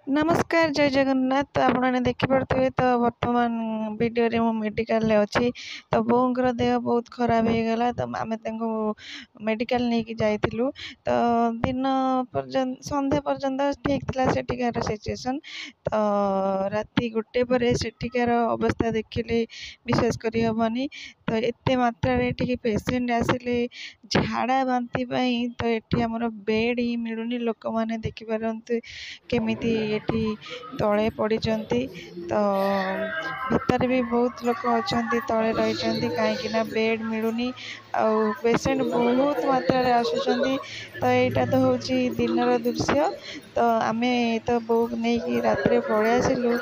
नमस्कार जय जगन्नाथ। तो आपने देखिपे तो वर्तमान वीडियो रे मेडिकल अच्छी। तो बोर देह बहुत खराब हो गला। तो आम मेडिकल नहीं कि जाइलु। तो दिन पर्यंत संध्या पर्यंत ठीक था सेठिकार सिचुएसन। तो राति 1 पर सेठिकार अवस्था देखिले विश्वास करी हबनी। तो एते मात्रा रे पेसेंट आसिले झाड़ा बांती पाई। तो ये आमर बेड ही मिलूनी। लोक मैंने देखिपारते केमिति एठी तले पड़िचंती। तो भितर भी बहुत लोक अच्छा तले रही कहीं बेड मिलूनी। आउ पेसेंट बहुत मात्रा रे आसुचंती। तो यहाँ तो हूँ दिनर दृश्य। तो आम तो बो नहीं रात पलि आसिलु।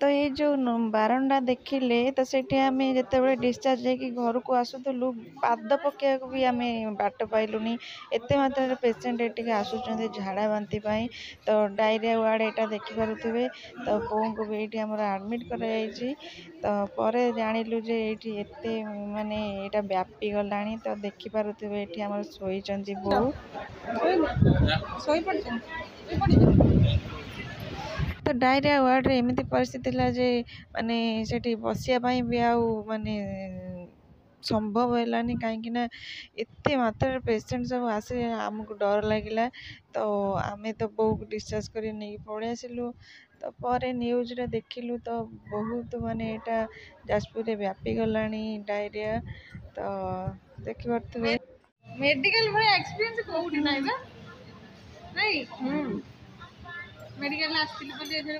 तो ये जो बारंडा देखिले तो सेठी आम जिते डिस्चार्ज घर को आसुलु पाद पकेया भी आम बाट पाइलुनी। एत मात्रा पेसेंट ये आसुच्च झाड़ा बांती पाई। तो डायरिया वार्ड यहाँ देखिपे। तो बो को भी ये आडमिट कर। तो पर जानिलु जे ये एत माने यहाँ व्यापी गला। तो देखिपे ये आम शोचंती बो। तो डायरिया वार्ड रे एमती परिस्थिति था जे माने सेठी बसिया भी आउ माने संभव है कहीं एत मात्रा पेसेंट सब आसे आमको डर लगिला। तो आमे तो बो डिस्चार्ज कर नहीं पलि आसिलु। तो पर न्यूज रे देखिलु तो बहुत माने यहाँ जाजपुर व्यापी गला डायरिया। तो देखिपे मेडिकल भाई एक्सपीरियंस कोउठी नाही बा नहीं मेडिकल आस्थिल बोली एथर